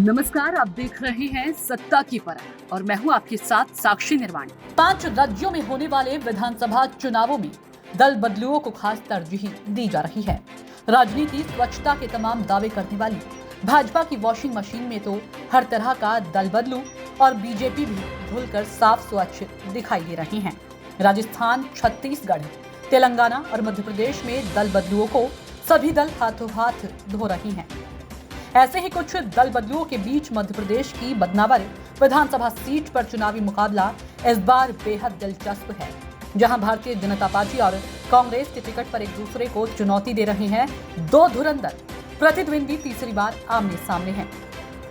नमस्कार, आप देख रहे हैं सत्ता की परख और मैं हूं आपके साथ साक्षी निर्वाणी। 5 राज्यों में होने वाले विधानसभा चुनावों में दल बदलुओं को खास तरजीह दी जा रही है। राजनीति स्वच्छता के तमाम दावे करने वाली भाजपा की वॉशिंग मशीन में तो हर तरह का दल बदलू और बीजेपी भी धुलकर साफ स्वच्छ दिखाई दे रही हैं। राजस्थान, छत्तीसगढ़, तेलंगाना और मध्य प्रदेश में दल बदलुओं को सभी दल हाथों हाथ धो रही हैं। ऐसे ही कुछ दल बदलुओं के बीच मध्य प्रदेश की बदनावर विधानसभा सीट पर चुनावी मुकाबला इस बार बेहद दिलचस्प है, जहां भारतीय जनता पार्टी और कांग्रेस के टिकट पर एक दूसरे को चुनौती दे रहे हैं। दो धुरंधर प्रतिद्वंदी तीसरी बार आमने सामने हैं,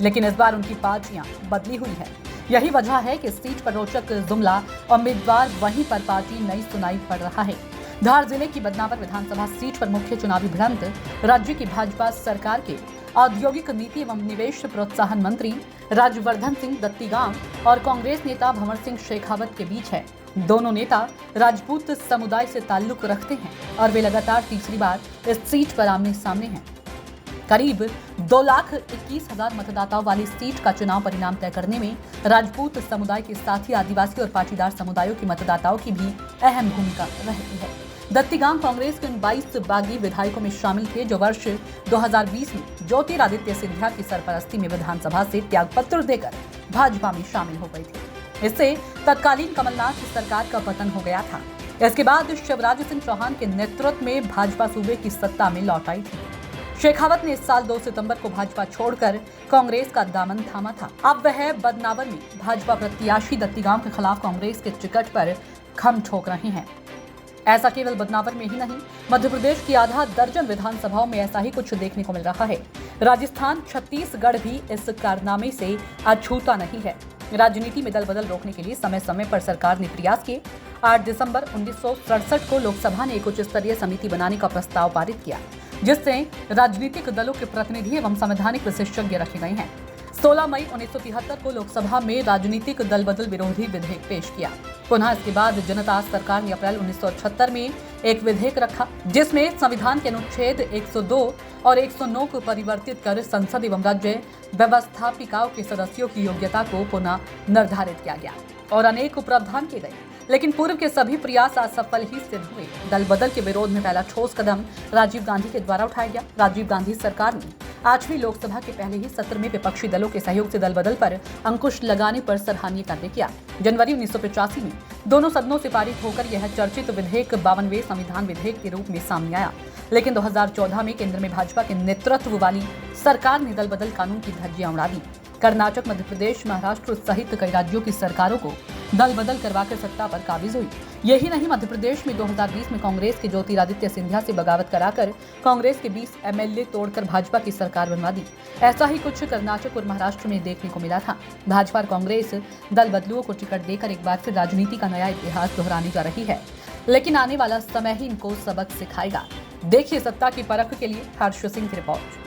लेकिन इस बार उनकी पार्टियां बदली हुई है। यही वजह है कि सीट पर रोचक जुमला, उम्मीदवार वहीं पर पार्टी नई सुनाई पड़ रहा है। धार जिले की बदनावर विधानसभा सीट पर मुख्य चुनावी भिड़ंत राज्य की भाजपा सरकार के औद्योगिक नीति एवं निवेश प्रोत्साहन मंत्री राज्यवर्धन सिंह दत्तीगांव और कांग्रेस नेता भंवर सिंह शेखावत के बीच है। दोनों नेता राजपूत समुदाय से ताल्लुक रखते हैं और वे लगातार तीसरी बार इस सीट पर आमने सामने हैं। करीब 2,21,000 मतदाताओं वाली सीट का चुनाव परिणाम तय करने में राजपूत समुदाय के साथ ही आदिवासी और पाटीदार समुदायों के मतदाताओं की भी अहम भूमिका रहती है। दत्तीगांव कांग्रेस के उन 22 बागी विधायकों में शामिल थे जो वर्ष 2020 में ज्योतिरादित्य सिंधिया की सरपरस्ती में विधानसभा से त्यागपत्र देकर भाजपा में शामिल हो गए थे। इससे तत्कालीन कमलनाथ की सरकार का पतन हो गया था। इसके बाद शिवराज सिंह चौहान के नेतृत्व में भाजपा सूबे की सत्ता में लौट आई थी। शेखावत ने इस साल 2 सितंबर को भाजपा छोड़कर कांग्रेस का दामन थामा था। अब वह बदनावर में भाजपा प्रत्याशी दत्तीगांव के खिलाफ कांग्रेस के टिकट पर खम ठोक रहे हैं। ऐसा केवल बदनावर में ही नहीं, मध्य प्रदेश की आधा दर्जन विधानसभाओं में ऐसा ही कुछ देखने को मिल रहा है। राजस्थान, छत्तीसगढ़ भी इस कारनामे से अछूता नहीं है। राजनीति में दल बदल रोकने के लिए समय समय पर सरकार ने प्रयास किए। 8 दिसंबर 1967 को लोकसभा ने एक उच्च स्तरीय समिति बनाने का प्रस्ताव पारित किया, जिससे राजनीतिक दलों के प्रतिनिधि एवं संवैधानिक विशेषज्ञ रखे गए हैं। 16 मई 1973 को लोकसभा में राजनीतिक दल बदल विरोधी विधेयक पेश किया। पुनः इसके बाद जनता सरकार ने अप्रैल 1976 में एक विधेयक रखा, जिसमें संविधान के अनुच्छेद 102 और 109 को परिवर्तित कर संसद एवं राज्य व्यवस्थापिकाओं के सदस्यों की योग्यता को पुनः निर्धारित किया गया और अनेक प्रावधान किए गए। लेकिन पूर्व के सभी प्रयास असफल ही सिद्ध हुए। दल बदल के विरोध में पहला ठोस कदम राजीव गांधी के द्वारा उठाया गया। राजीव गांधी सरकार ने 8वीं लोकसभा के पहले ही सत्र में विपक्षी दलों के सहयोग से दल बदल पर अंकुश लगाने पर सराहनीय कार्य किया। जनवरी 1985 में दोनों सदनों से पारित होकर यह चर्चित विधेयक 52वें संविधान विधेयक के रूप में सामने आया। लेकिन 2014 में केंद्र में भाजपा के नेतृत्व वाली सरकार ने दल बदल कानून की धज्जियां उड़ा दी। कर्नाटक, मध्य प्रदेश, महाराष्ट्र सहित कई राज्यों की सरकारों को दल बदल करवाकर सत्ता पर काबिज हुई। यही नहीं, मध्य प्रदेश में 2020 में कांग्रेस के ज्योतिरादित्य सिंधिया से बगावत कराकर कांग्रेस के 20 एमएलए तोड़कर भाजपा की सरकार बनवा दी। ऐसा ही कुछ कर्नाटक और महाराष्ट्र में देखने को मिला था। भाजपा और कांग्रेस दल बदलुओं को टिकट देकर एक बार फिर राजनीति का नया इतिहास दोहराने जा रही है, लेकिन आने वाला समय ही इनको सबक सिखाएगा। देखिए सत्ता की परख के लिए हर्ष सिंह की रिपोर्ट।